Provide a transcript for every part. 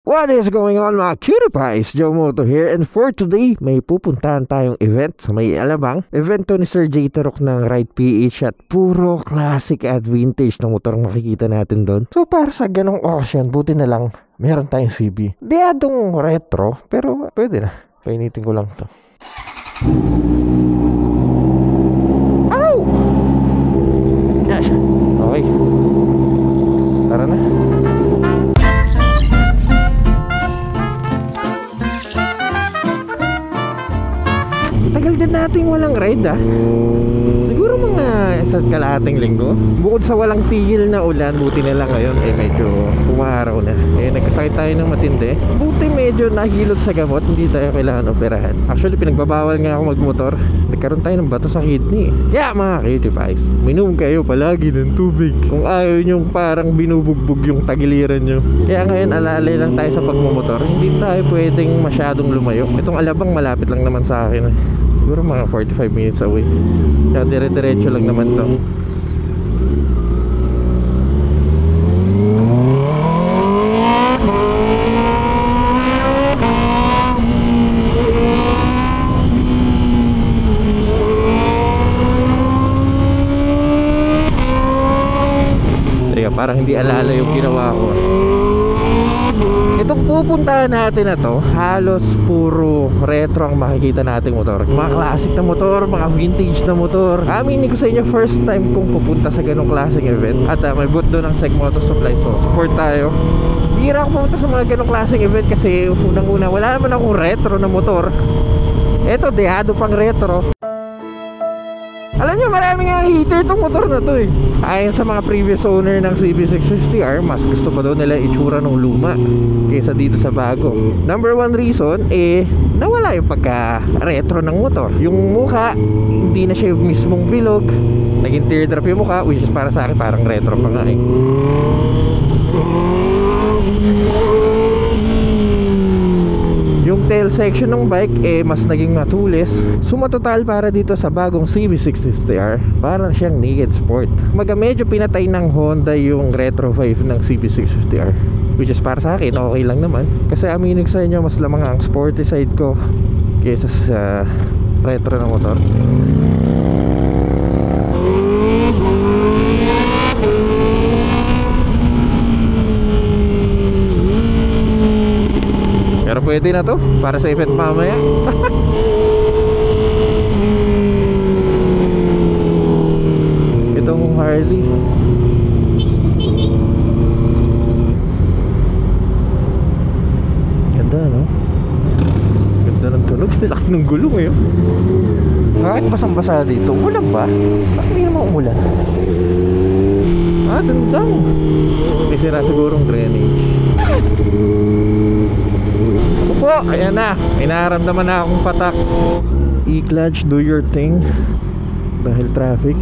What is going on mga cutie pies? Joe Moto here, and for today, may pupuntahan tayong event sa may Alabang. Event to ni Sir J. Tarok ng Ride PH at puro classic at vintage na motor ang makikita natin doon. So para sa ganong occasion, buti na lang meron tayong CB. Diadong retro, pero pwede na. Painitin ko lang to. Ow! Yes. Okay. Tara na. Tagal din natin walang ride Siguro mga isa't kalahating linggo. Bukod sa walang tigil na ulan, buti na lang ngayon medyo umaraw na. Nagkasakit tayo ng matindi. Buti medyo nahilot sa gamot, hindi tayo kailangan operahan. Actually pinagbabawal nga ako magmotor. Nagkaroon tayo ng bato sa kidney. Kaya mga cutie pies, minom kayo palagi ng tubig. Kung ayaw nyo parang binubugbog yung tagiliran nyo. Kaya ngayon alalay lang tayo sa pagmumotor. Hindi tayo pwedeng masyadong lumayo. Itong Alabang malapit lang naman sa akin. Siguro mga 45 minutes away. Kaya dire-diretso lang naman to. Teka, parang hindi alala yung ginawa ko. Itong pupuntahan natin na to, halos puro retro ang makikita nating motor. Mga classic na motor, mga vintage na motor. Aminin ko sa inyo, first time kong pupunta sa ganong klaseng event. At may booth doon ng Seg Moto Supply, so support tayo. Bira ako pumunta sa mga ganong klaseng event kasi unang-una wala naman akong retro na motor. Eto, dehado pang retro. Alam nyo, maraming nga hater itong motor na to Ayon sa mga previous owner ng CB650R, mas gusto pa daw nila itsura ng luma kaysa dito sa bago. Number one reason, nawala yung pagka-retro ng motor. Yung mukha, hindi na siya yung mismong bilog. Naging teardrop yung mukha, which is para sa akin parang retro pa nga Yung tail section ng bike mas naging matulis. Sumatotal para dito sa bagong CB650R, para siyang naked sport. Medyo pinatay ng Honda yung Retro 5 ng CB650R, which is para sa akin okay lang naman. Kasi aminin ko sa inyo, mas lamang ang sporty side ko kaysa sa retro na motor. Pero pwede na to para sa event mamaya. Itong Harley, ganda no? Ganda ng tunog. Laki ng gulong Kahit basang-basa dito, ulan ba? Bakit hindi naman umulan? Dandang. May sira sigurong drainage. Po, ayan na. May nararamdaman na akong patak. E-clutch, do your thing. Dahil traffic.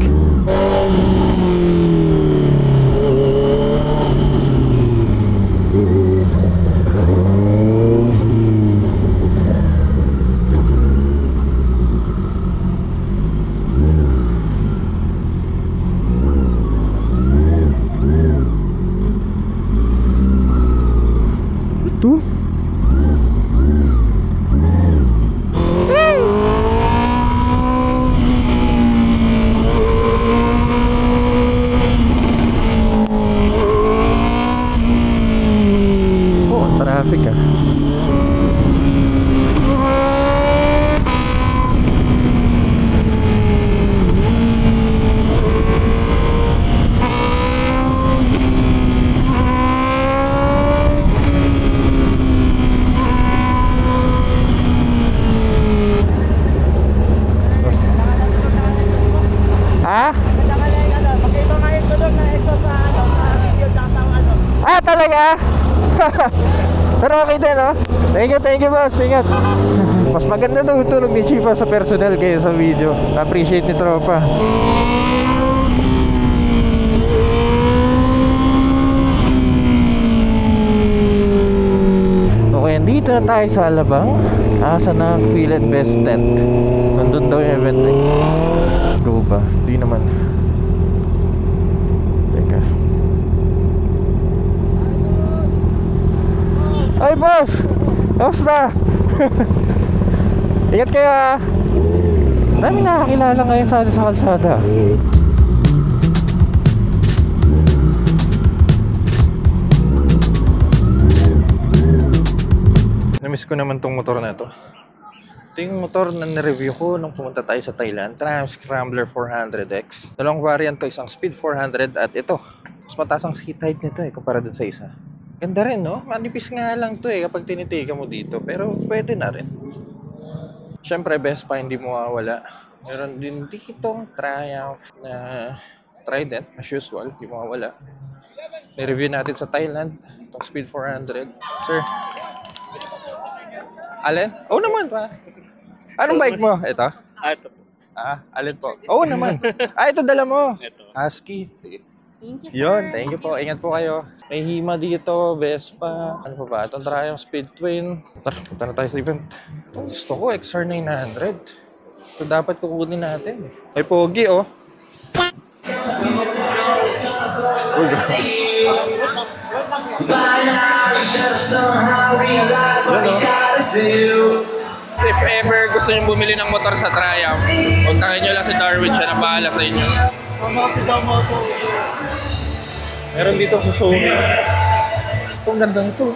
Ito traffic talaga. Pero okay din Thank you boss, ingat. Mas maganda daw tunog ni Chifa sa personal kaya sa video. Appreciate ni tropa. Okay, dito na tayo sa Alabang. Asa na Feel It Best tent. Nandun daw yung event Go ba? Di naman. Teka. Ay, boss! Kamusta? Ingat kayo ah. Dami nakakilala ngayon sa kalsada. Namiss ko naman tong motor na to. Ito yung motor na nireview ko nung pumunta tayo sa Thailand. Triumph Scrambler 400X. Dalawang variant to, isang Speed 400 at ito. Mas mataas ang seat height nito kumpara dun sa isa. Ganda rin, no? Manipis nga lang to kapag tinitiga mo dito. Pero pwede na rin. Siyempre, Vespa hindi mo mawawala. Meron din ditong Triumph na Trident, as usual, hindi mo mawawala. Nireview natin sa Thailand. Itong Speed 400. Sir. Alin? Oo naman pa. Anong bike mo? Ito? Ito. Alin po? Oo naman. Ito dala mo. Ito. Husky. Sige. Thank you, Yun, thank you po. Ingat po kayo. May Hima dito, Vespa. Ano pa ba? Itong Triumph Speed Twin. Tara, punta na tayo sa event. Ito, gusto ko, XR 900. So, dapat kukunin natin. May pogi, oh. Uy, gusto. If ever gusto nyo bumili ng motor sa Triumph, kontakin nyo lang si Darwin, siya na bahala sa inyo. Meron dito sa Sony. Itong ganda nito.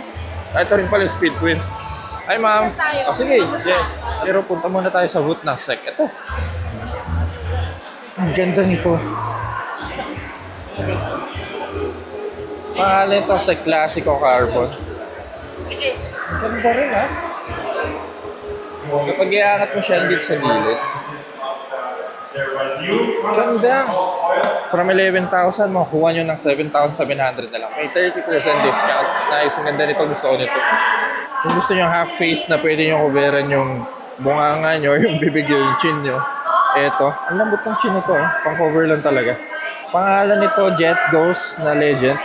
Ito rin pala yung Speed Twin. Ay ma'am. Oh, sige, yes. Pero punta muna tayo sa booth ng SEC. Ito. Ang ganda nito. Pangalan ito sa Classico Carbon. Ang ganda rin ha. Kapag iangat mo siya dito sa gilid. Ganda. From 11,000, makukuha nyo ng 7,700 na lang. May 30% discount. Nice, ang ganda nito. Gusto ko nito. Kung gusto nyo half face na pwede nyo coveran yung bunganga nyo, yung bibig nyo, yung chin nyo. Eto, ang lambot ng chin nito. Pang cover lang talaga. Pangalan nito, Jet Ghost na Legend.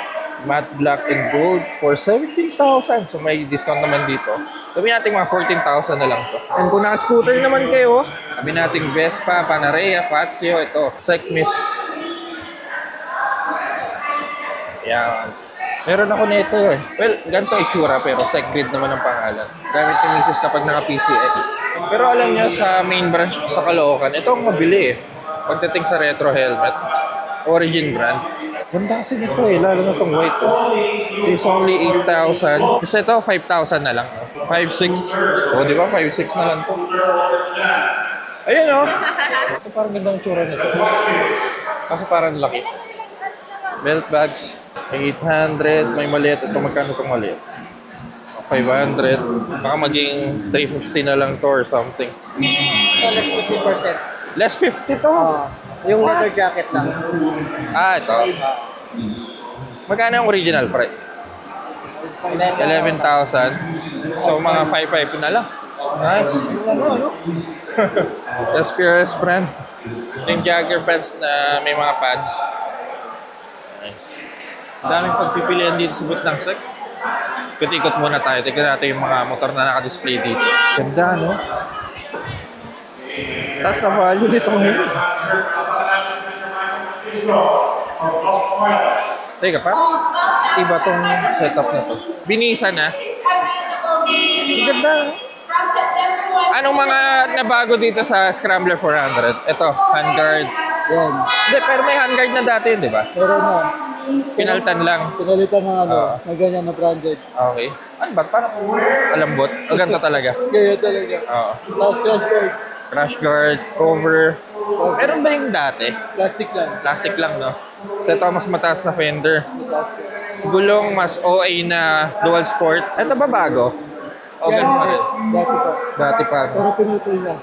Matte black and gold for 17,000. So may discount naman dito. Sabi natin mga 14,000 na lang to. And kung naka-scooter naman kayo, sabi natin Vespa, Panarea, Fazio, ito, Secmis. Yan. Meron ako nito eh. Well, ganito itsura pero Sec Grid naman ang pangalan. Gamit ni Mrs. kapag naka-PCX. Pero alam niyo sa main branch sa Caloocan, ito ang mabili eh. Pagdating sa retro helmet, Origin brand. Ganda kasi nito eh, lalo na itong white. It's only 8,000. Kasi ito, 5,000 na lang. 5,600. O, di ba? 5,600 na lang to. Ayun o. Ito parang gandang tsura nito. Kasi parang laki. Belt bags, 800. May maliit. Ito magkano itong maliit? 500. Baka maging 350 na lang to or something. Less 50%. Less 50 to? Yung leather jacket lang. Ito. Magkano yung original price? 11,000. So, mga 5,500 na lang. Nice. SPRS brand. Yung jogger pants na may mga pads. Nice. Daming pagpipilian dito sa booth ng SEC. Ikot-ikot muna tayo. Tignan natin yung mga motor na naka-display dito. Ganda, no? Taas na value dito ngayon. Teka, parang iba tong setup na to. Binisa na. Ang ganda. Anong mga nabago dito sa Scrambler 400? Ito, handguard. Yan. Hindi, pero may handguard na dati yun, di ba? Pero na. Pinaltan lang. Pinalitan ng na ganyan na branded. Okay. Ano ba? Parang alambot. O ganito talaga. Kaya talaga. Oo. Last crash guard. Crash guard, cover. Meron ba yung dati? Plastic lang. Plastic lang, no? So ito, mas mataas na fender. Plastic. Gulong, mas OA na dual sport. Ito ba bago? O, ganun pa rin. Dati pa. Dati pa. Pero pinutol na.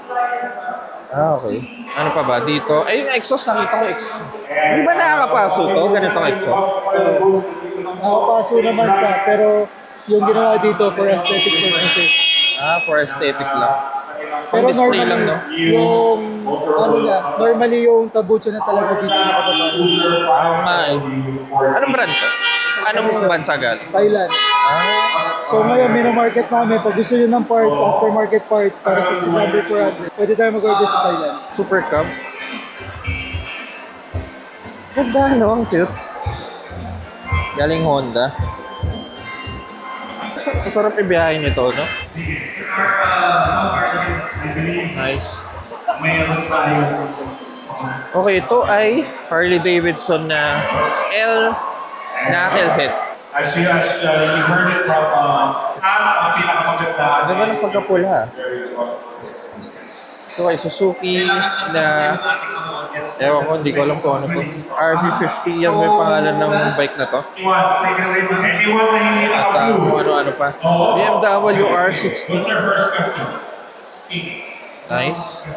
Okay. Ano pa ba dito? Ay, yung exhaust, nakita ko exhaust. Di ba nakakapaso to? Ganitong exhaust? Nakapaso naman siya, pero yung ginawa dito for aesthetic purposes. For aesthetic lang. Pero display normally, lang, no? yung ano na, normally yung tabucho na talaga dito nakababa. Oo nga eh. Anong brand to? Anong bansa galing? Thailand. So ngayon, mino-market namin, pag gusto nyo ng parts, aftermarket parts para sa Scrambler 400, pwede tayo mag-order sa Thailand. Super Cub. Ganda, no? Ang cute. Galing Honda. Masarap ibiyahin nito, no? Nice. Okay, ito ay Harley Davidson na L Knucklehead. As you heard it from ang pinakamaganda. Ganda ng pagkapula. So ay Suzuki na ewan ko, hindi ko alam kung ano to. RV50, yan may pangalan ng bike na to. Anyone na hindi At naka-blue. ano pa. BMW R60. What's your first question? Nice.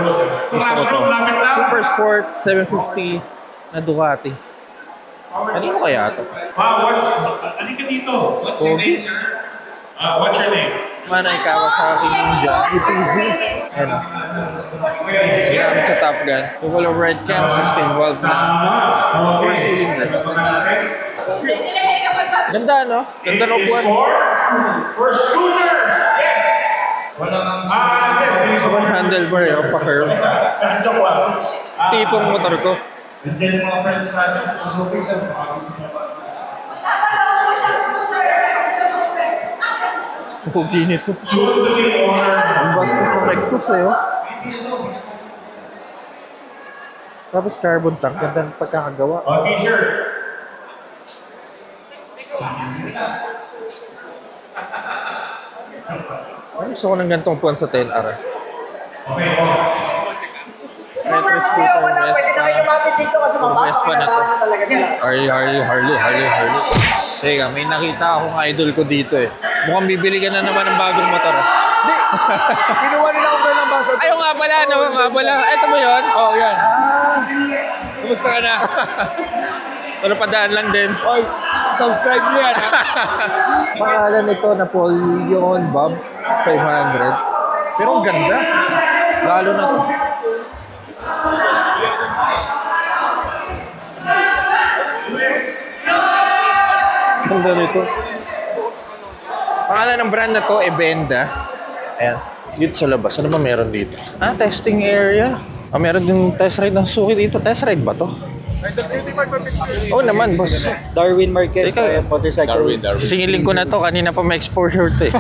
Gusto Gusto ko to. Super Sport 750 na Ducati. Kanino kaya to? Halika dito. What's your name, sir? What's your name? Manay Kawasaki Ninja EPZ. Ano? Ginamit sa Top Gun. Tumal of red cam, 16 volt na. Four cylinder. Ganda, no? Ganda ng upuan. For scooters! Yes! So, one handlebar yun, pa-curve. Joke lang. Tipong motor ko. Nandiyan yung mga friends natin sa Suzuki. Hugi nito. Soon to be owner. Ang bastos ng Lexus eh, oh. Tapos carbon tank, ganda ng pagkakagawa. T-shirt. Ay, gusto ko ng gantong puwan sa 10R. Okay. Metro scooter, Pwede na kayo lumapit dito kasi Vespa na to. talaga nila. Harley. Teka, may nakita akong idol ko dito eh. Mukhang bibili ka na naman ng bagong motor. Kinuha nila ako ng basa. Ayaw nga pala. Ito mo yun? Oo, yan. Kumusta ka na? Pero padaan lang din. Oy, subscribe nyo yan. Pangalan nito Napoleon Bob 500. Pero ang ganda. Lalo na to. Ganda nito. Pangalan ng brand na to, Ebenda. Ayan. Dito sa labas. Ano ba meron dito? Testing area. Meron din test ride ng Suzuki dito. Test ride ba to? Oo naman, boss. Darwin Marquez, Teka. motorcycle. Singilin ko na to. Kanina pa may exposure to eh.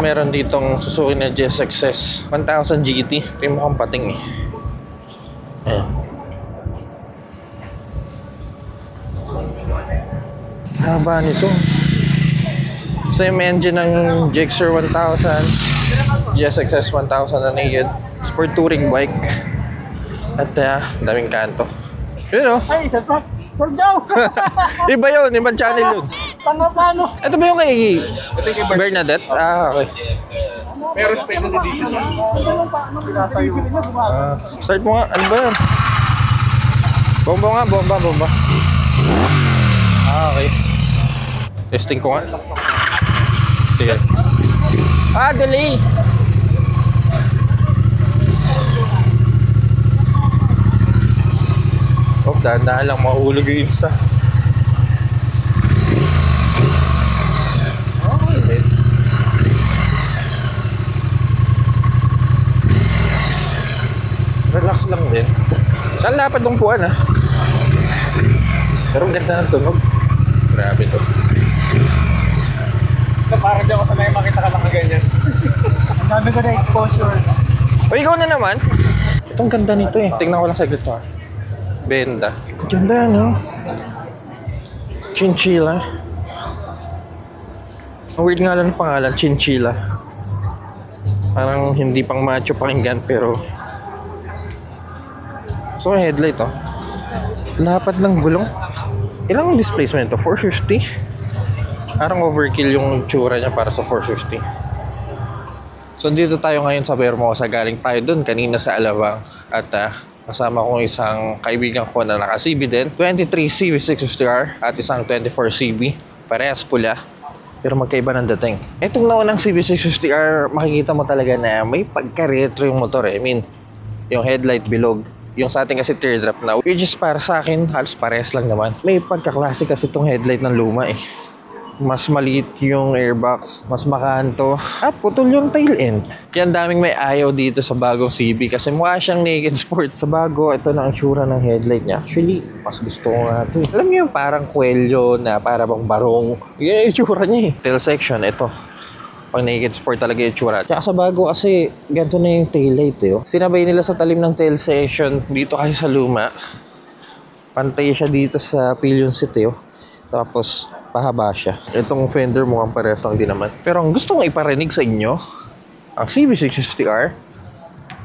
Meron ditong Suzuki na GSX-S 1000 GT. Ito yung mukhang pating eh. Ayan. Haba nito. Same engine ng Gixxer 1000, GSX-S 1000 na naked. Sport touring bike. At daming kanto. Yun o. Ay, satak. Huwag daw. Iba yun. Ibang channel yun. Tanga paano? Ito ba yung kay Bernadette? Okay. Pero special edition yan. Start mo nga. Ano ba yun? Bomba. Okay. Testing ko nga. Sige. Delay! Dahan-dahan lang, mahulog yung Insta. Okay din. Relax lang din. Saan lapad ng puwan ah. Pero ang ganda ng tunog. Grabe to. Parang di ako sanay makita ka nakaganyan. Ang dami ko na exposure. O ikaw na naman. Itong ganda nito eh. Tingnan ko lang saglit to ah. Benda. Ganda no? Chinchilla. Ang weird nga lang ang pangalan, Chinchilla. Parang hindi pang macho pakinggan pero so headlight oh. Lapat ng gulong. Ilang displacement to? 450? Parang overkill yung tsura niya para sa 450. So dito tayo ngayon sa Vermosa. Galing tayo dun kanina sa Alabang. At kasama ko isang kaibigan ko na naka-CB din. 23 CB650R at isang 24 CB. Parehas pula. Pero magkaiba ng dating. Itong naunang CB650R, makikita mo talaga na may pagka-retro yung motor eh. I mean, yung headlight bilog. Yung sa atin kasi teardrop na. Which is para sa akin, halos parehas lang naman. May pagka-classic kasi itong headlight ng luma eh. mas maliit yung airbox, mas makanto, at putol yung tail end. Kaya ang daming may ayaw dito sa bagong CB kasi mukha siyang naked sport. Sa bago, ito na ang tsura ng headlight niya. Actually, mas gusto ko nga ito. Alam niyo yung parang kwelyo na para bang barong. Yan yung tsura niya eh. Tail section, ito. Pang naked sport talaga yung tsura. Tsaka sa bago kasi ganito na yung taillight eh. Sinabay nila sa talim ng tail section dito kasi sa luma. Pantay siya dito sa pillion seat eh. Tapos pahaba siya. Itong fender mukhang pares lang din naman. Pero ang gusto kong iparinig sa inyo, ang CB650R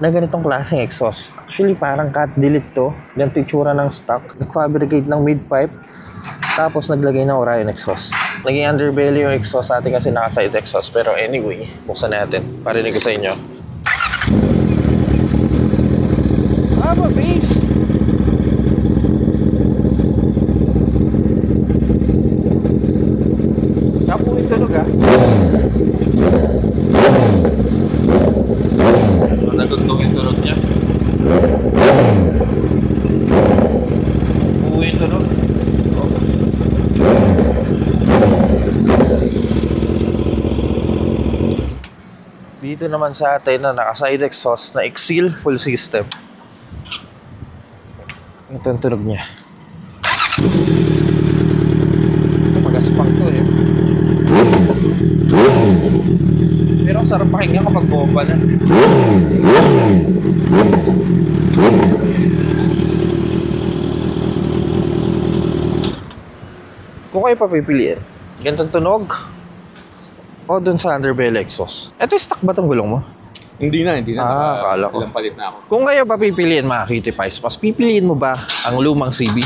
na ganitong klaseng exhaust. Actually parang cut delete to. Ganito yung tsura ng stock. Nag-fabricate ng mid-pipe. Tapos naglagay ng Orion exhaust. Naging underbelly yung exhaust sa atin kasi naka-side exhaust. Pero anyway, buksan natin. Parinig ko sa inyo. Aba, bass! Kapo yung tunog ah. Nagundong yung tunog niya. Kapo yung tunog. Dito naman sa atin na naka-side exhaust na Exil full system. Ito ang tunog niya. Magaspang to eh. Pero ang sarap pakinggan kapag bomba na. Kung kayo papipiliin, ganitong tunog o dun sa underbelly exhaust. Ito stock ba itong gulong mo? Hindi na. Akala ko. Ilang palit na ako. Kung kayo papipiliin mga Cutie Pies, mas pipiliin mo ba ang lumang CB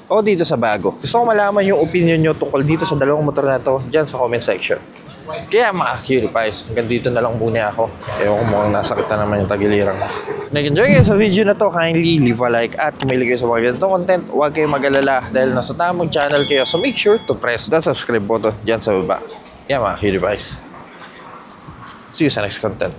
o dito sa bago? Gusto ko malaman yung opinion nyo tungkol dito sa dalawang motor na to dyan sa comment section. Kaya mga Cutie Pies, hanggang dito na lang muna ako. Ewan ko mukhang nasakit na naman yung tagiliran ko. Nag-enjoy kayo sa video na to, kindly leave a like at kung mahilig kayo sa mga ganitong content, huwag kayong mag-alala dahil nasa tamang channel kayo. So make sure to press the subscribe button dyan sa baba. Kaya mga Cutie Pies, see you sa next content.